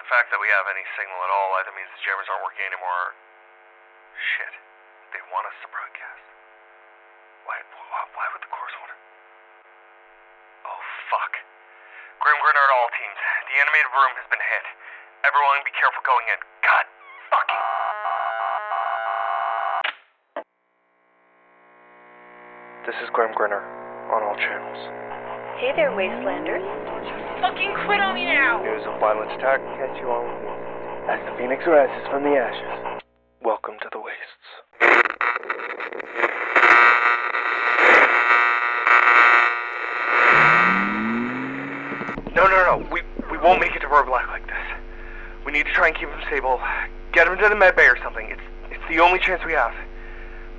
The fact that we have any signal at all either means the jammers aren't working anymore. Shit. They want us to broadcast. Why would the course want to... Oh, fuck. Grimm Grinner at all teams. The animated room has been hit. Everyone be careful going in. God fucking... This is Grimm Grinner on all channels. Hey there, wastelanders. Fucking quit on me now! News of violent attack catch you all as the phoenix rises from the ashes. Welcome to the wastes. No. We won't make it to Black like this. We need to try and keep him stable. Get him to the med bay or something. It's the only chance we have.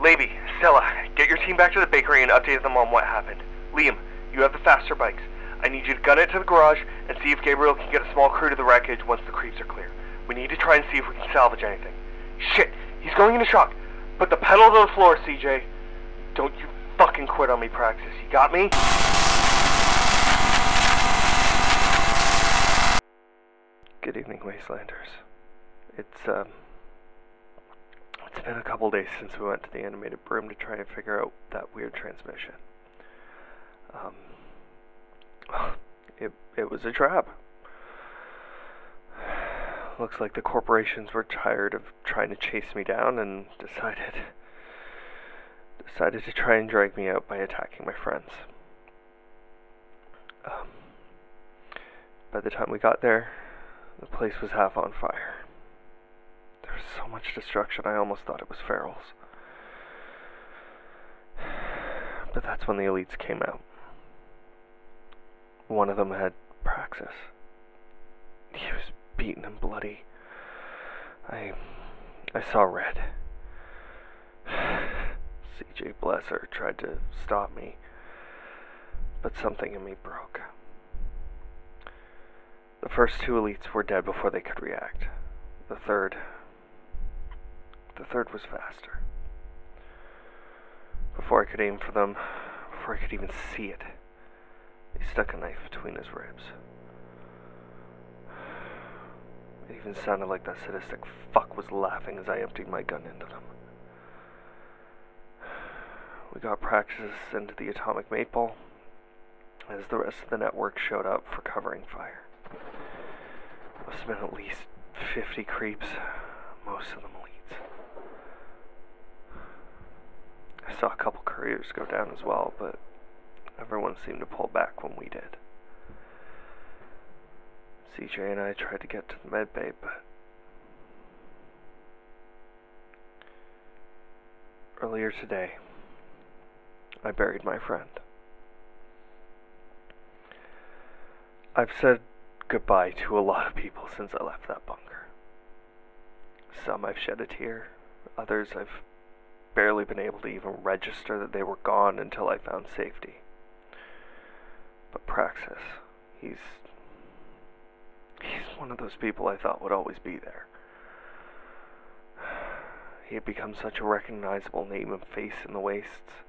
Lady, Stella, get your team back to the bakery and update them on what happened. Liam, you have the faster bikes. I need you to gun it to the garage and see if Gabriel can get a small crew to the wreckage once the creeps are clear. We need to try and see if we can salvage anything. Shit, he's going into shock. Put the pedal to the floor, CJ. Don't you fucking quit on me, Praxis. You got me? Good evening, Wastelanders. It's been a couple days since we went to the animated broom to try and figure out that weird transmission. It was a trap. Looks like the corporations were tired of trying to chase me down and decided to try and drag me out by attacking my friends. By the time we got there, the place was half on fire. There was so much destruction I almost thought it was ferals. But that's when the elites came out. One of them had Praxis. He was beaten and bloody. I saw red. CJ, bless her, tried to stop me, but something in me broke. The first two elites were dead before they could react. The third was faster. Before I could aim for them, before I could even see it, he stuck a knife between his ribs. It even sounded like that sadistic fuck was laughing as I emptied my gun into them. We got Praxis into the atomic maple as the rest of the network showed up for covering fire. Must have been at least 50 creeps, most of them elites. I saw a couple couriers go down as well, but everyone seemed to pull back when we did. CJ and I tried to get to the med bay, but earlier today, I buried my friend. I've said goodbye to a lot of people since I left that bunker. Some I've shed a tear, others I've barely been able to even register that they were gone until I found safety. But Praxis, he's one of those people I thought would always be there. He had become such a recognizable name and face in the wastes,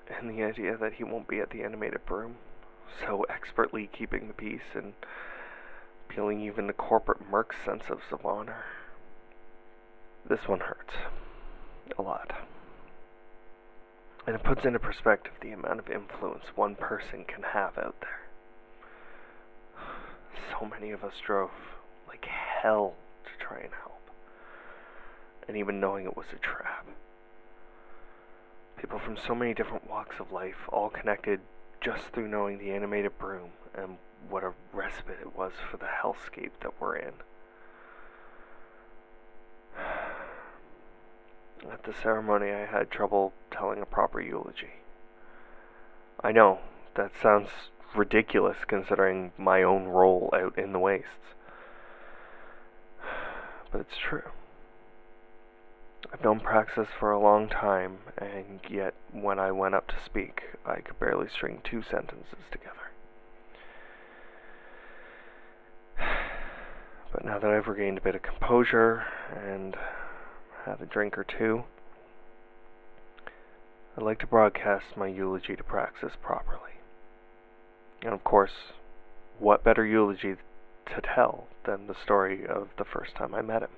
and the idea that he won't be at the animated broom, so expertly keeping the peace and peeling even the corporate merc's sense of honor. This one hurts. A lot. And it puts into perspective the amount of influence one person can have out there. So many of us drove like hell to try and help. And even knowing it was a trap. People from so many different walks of life, all connected just through knowing the animated broom and what a respite it was for the hellscape that we're in. At the ceremony, I had trouble telling a proper eulogy. I know, that sounds ridiculous considering my own role out in the wastes. But it's true. I've known Praxis for a long time, and yet when I went up to speak, I could barely string 2 sentences together. But now that I've regained a bit of composure and had a drink or two, I'd like to broadcast my eulogy to Praxis properly. And of course, what better eulogy to tell than the story of the first time I met him.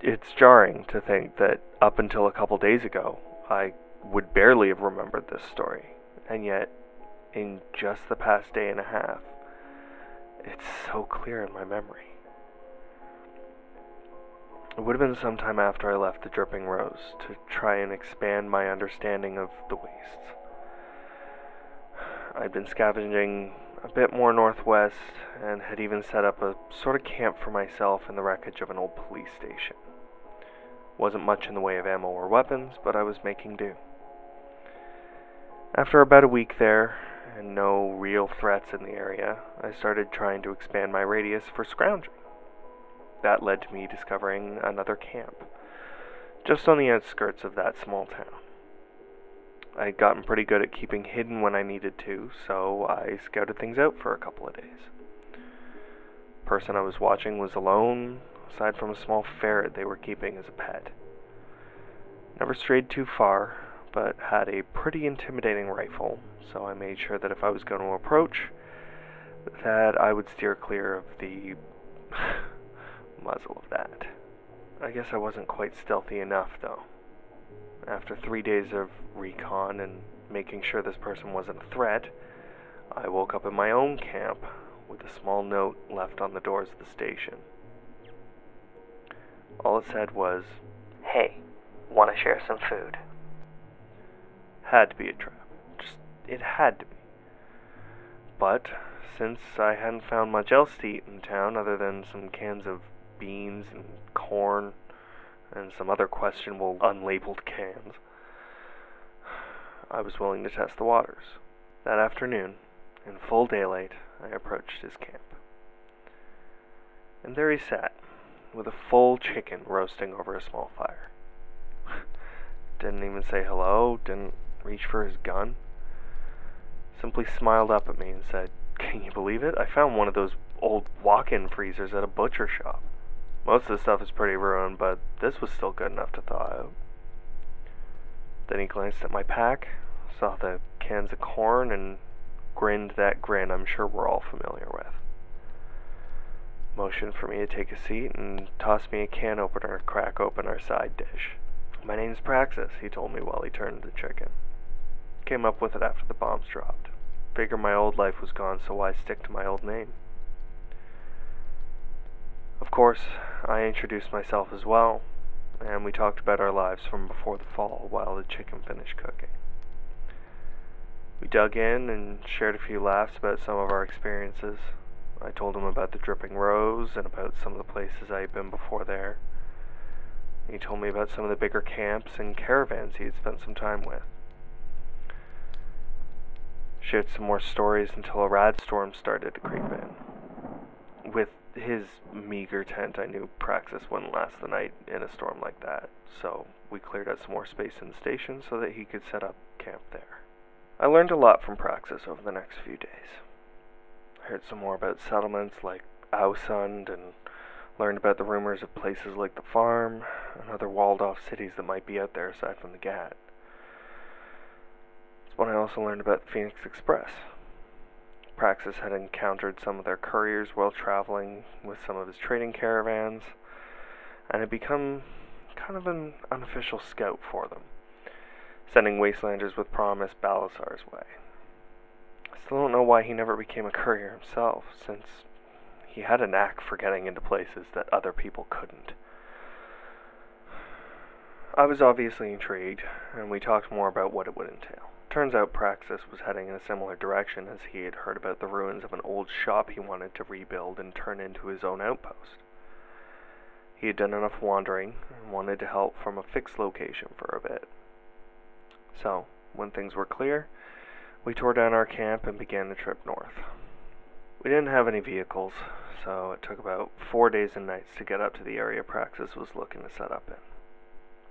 It's jarring to think that up until a couple days ago, I would barely have remembered this story, and yet, in just the past day and a half, it's so clear in my memory. It would have been some time after I left the Dripping Rose to try and expand my understanding of the wastes. I'd been scavenging a bit more northwest and had even set up a sort of camp for myself in the wreckage of an old police station. Wasn't much in the way of ammo or weapons, but I was making do. After about a week there, and no real threats in the area, I started trying to expand my radius for scrounging. That led to me discovering another camp, just on the outskirts of that small town. I had gotten pretty good at keeping hidden when I needed to, so I scouted things out for a couple of days. The person I was watching was alone, aside from a small ferret they were keeping as a pet. Never strayed too far, but had a pretty intimidating rifle, so I made sure that if I was going to approach, that I would steer clear of the muzzle of that. I guess I wasn't quite stealthy enough, though. After 3 days of recon and making sure this person wasn't a threat, I woke up in my own camp with a small note left on the doors of the station. All it said was, "Hey, want to share some food?" Had to be a trap. It had to be. But, since I hadn't found much else to eat in town other than some cans of beans and corn and some other questionable unlabeled cans, I was willing to test the waters. That afternoon, in full daylight, I approached his camp. And there he sat, with a full chicken roasting over a small fire. Didn't even say hello, didn't reach for his gun. Simply smiled up at me and said, "Can you believe it? I found one of those old walk-in freezers at a butcher shop. Most of the stuff is pretty ruined, but this was still good enough to thaw out." Then he glanced at my pack, saw the cans of corn, and grinned that grin I'm sure we're all familiar with. Motioned for me to take a seat and tossed me a can opener to crack open our side dish. "My name's Praxis," he told me while he turned the chicken. Came up with it after the bombs dropped. Figured my old life was gone, so why stick to my old name? Of course, I introduced myself as well, and we talked about our lives from before the fall while the chicken finished cooking. We dug in and shared a few laughs about some of our experiences. I told him about the Dripping Rose and about some of the places I had been before there. He told me about some of the bigger camps and caravans he had spent some time with. Shared some more stories until a rad storm started to creep in. With his meager tent, I knew Praxis wouldn't last the night in a storm like that, so we cleared out some more space in the station so that he could set up camp there. I learned a lot from Praxis over the next few days. I heard some more about settlements like Outpost and learned about the rumors of places like the farm and other walled-off cities that might be out there aside from the Gat. It's when I also learned about the Phoenix Express. Praxis had encountered some of their couriers while traveling with some of his trading caravans, and had become kind of an unofficial scout for them, sending wastelanders with promised Balasar's way. I still don't know why he never became a courier himself, since he had a knack for getting into places that other people couldn't. I was obviously intrigued, and we talked more about what it would entail. Turns out Praxis was heading in a similar direction, as he had heard about the ruins of an old shop he wanted to rebuild and turn into his own outpost. He had done enough wandering and wanted to help from a fixed location for a bit. So, when things were clear, we tore down our camp and began the trip north. We didn't have any vehicles, so it took about 4 days and nights to get up to the area Praxis was looking to set up in.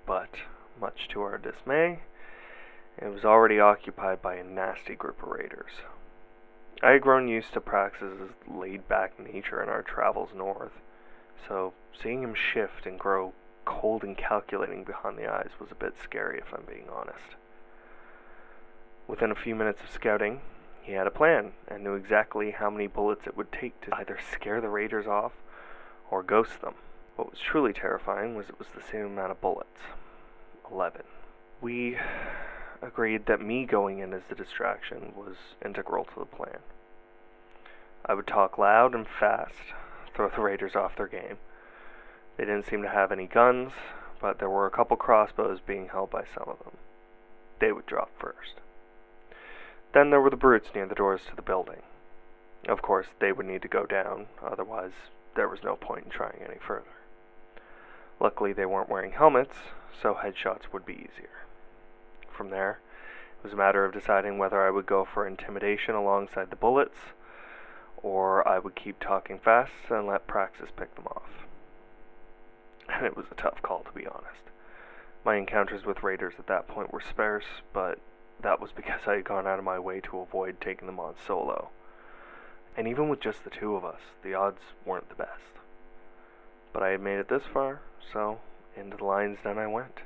But, much to our dismay, it was already occupied by a nasty group of raiders. I had grown used to Praxis' laid-back nature in our travels north, so seeing him shift and grow cold and calculating behind the eyes was a bit scary, if I'm being honest. Within a few minutes of scouting, He had a plan, and knew exactly how many bullets it would take to either scare the raiders off or ghost them. What was truly terrifying was it was the same amount of bullets. 11. We agreed that me going in as the distraction was integral to the plan. I would talk loud and fast, throw the raiders off their game. They didn't seem to have any guns, but there were a couple crossbows being held by some of them. They would drop first. Then there were the brutes near the doors to the building. Of course, they would need to go down, otherwise there was no point in trying any further. Luckily, they weren't wearing helmets, so headshots would be easier. From there, it was a matter of deciding whether I would go for intimidation alongside the bullets, or I would keep talking fast and let Praxis pick them off. And it was a tough call, to be honest. My encounters with raiders at that point were sparse, but that was because I had gone out of my way to avoid taking them on solo. And even with just the two of us, the odds weren't the best. But I had made it this far, so into the lion's den I went.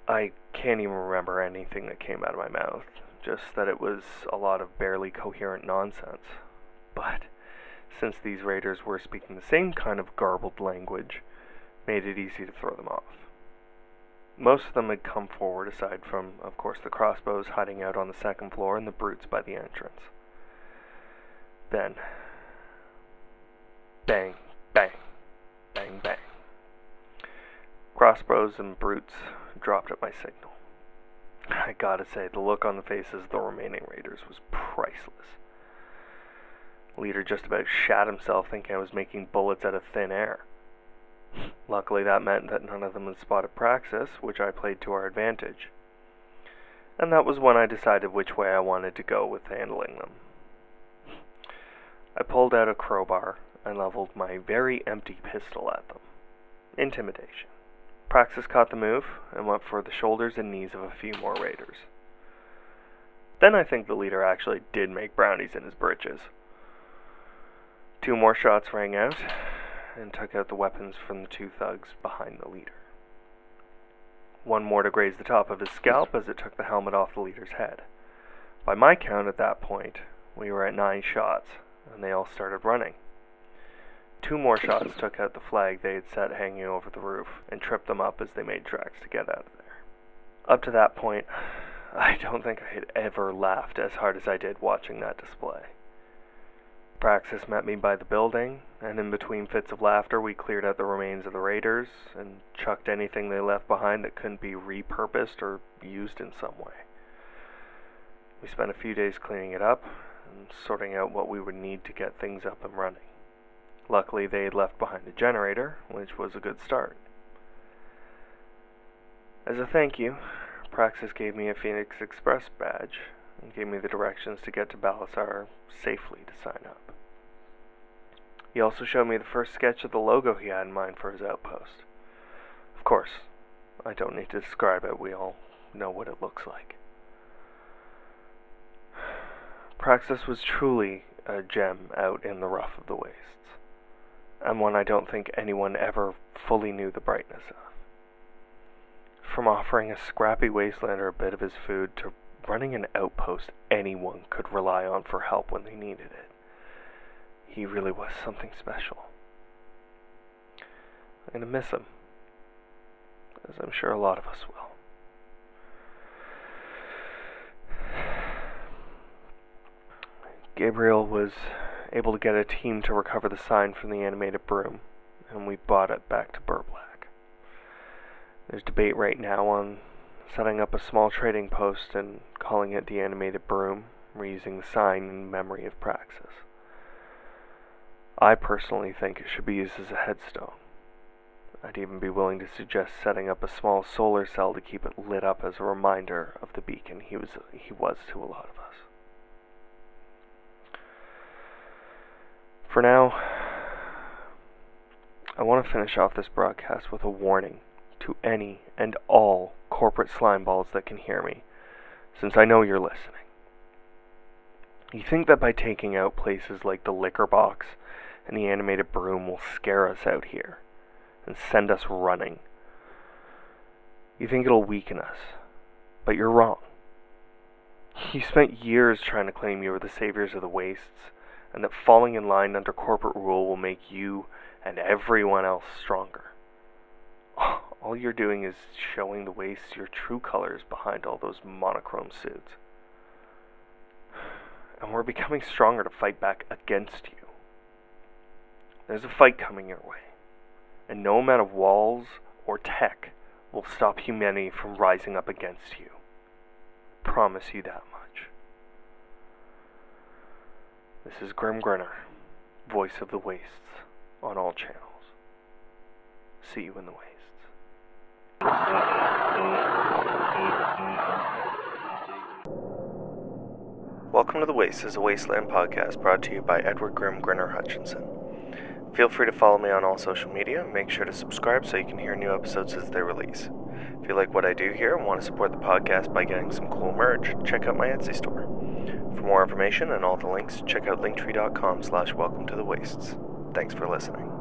I can't even remember anything that came out of my mouth, just that it was a lot of barely coherent nonsense. But since these raiders were speaking the same kind of garbled language, made it easy to throw them off. Most of them had come forward, aside from, of course, the crossbows hiding out on the second floor and the brutes by the entrance. Then, bang, bang, bang, bang. Crossbows and brutes dropped at my signal. I gotta say, the look on the faces of the remaining raiders was priceless. The leader just about shat himself thinking I was making bullets out of thin air. Luckily, that meant that none of them had spotted Praxis, which I played to our advantage. And that was when I decided which way I wanted to go with handling them. I pulled out a crowbar and leveled my very empty pistol at them. Intimidation. Praxis caught the move and went for the shoulders and knees of a few more raiders. Then I think the leader actually did make brownies in his britches. 2 more shots rang out and took out the weapons from the 2 thugs behind the leader. 1 more to graze the top of his scalp as it took the helmet off the leader's head. By my count at that point, we were at 9 shots, and they all started running. 2 more shots took out the flag they had set hanging over the roof and tripped them up as they made tracks to get out of there. Up to that point, I don't think I had ever laughed as hard as I did watching that display. Praxis met me by the building, and in between fits of laughter we cleared out the remains of the raiders and chucked anything they left behind that couldn't be repurposed or used in some way. We spent a few days cleaning it up and sorting out what we would need to get things up and running. Luckily, they had left behind a generator, which was a good start. As a thank you, Praxis gave me a Phoenix Express badge and gave me the directions to get to Balasar safely to sign up. He also showed me the first sketch of the logo he had in mind for his outpost. Of course, I don't need to describe it, we all know what it looks like. Praxis was truly a gem out in the rough of the wastes, and one I don't think anyone ever fully knew the brightness of. From offering a scrappy wastelander a bit of his food to running an outpost anyone could rely on for help when they needed it, he really was something special. I'm going to miss him, as I'm sure a lot of us will. Gabriel was able to get a team to recover the sign from the animated broom, and we brought it back to Burblack. There's debate right now on setting up a small trading post and calling it the animated broom, reusing the sign in memory of Praxis. I personally think it should be used as a headstone. I'd even be willing to suggest setting up a small solar cell to keep it lit up as a reminder of the beacon he was to a lot of us. For now, I want to finish off this broadcast with a warning to any and all corporate slimeballs that can hear me, since I know you're listening. You think that by taking out places like the liquor box and the animated broom will scare us out here and send us running. You think it'll weaken us, but you're wrong. You spent years trying to claim you were the saviors of the wastes, and that falling in line under corporate rule will make you and everyone else stronger. All you're doing is showing the wastes your true colors behind all those monochrome suits. And we're becoming stronger to fight back against you. There's a fight coming your way, and no amount of walls or tech will stop humanity from rising up against you. Promise you that much. This is Grimm Grinner, voice of the wastes, on all channels. See you in the wastes. Welcome to The Wastes is a Wasteland podcast brought to you by Edward Grimm Grinner Hutchinson. Feel free to follow me on all social media. Make sure to subscribe so you can hear new episodes as they release. If you like what I do here and want to support the podcast by getting some cool merch, check out my Etsy store. For more information and all the links, check out linktree.com/welcome to the wastes. Thanks for listening.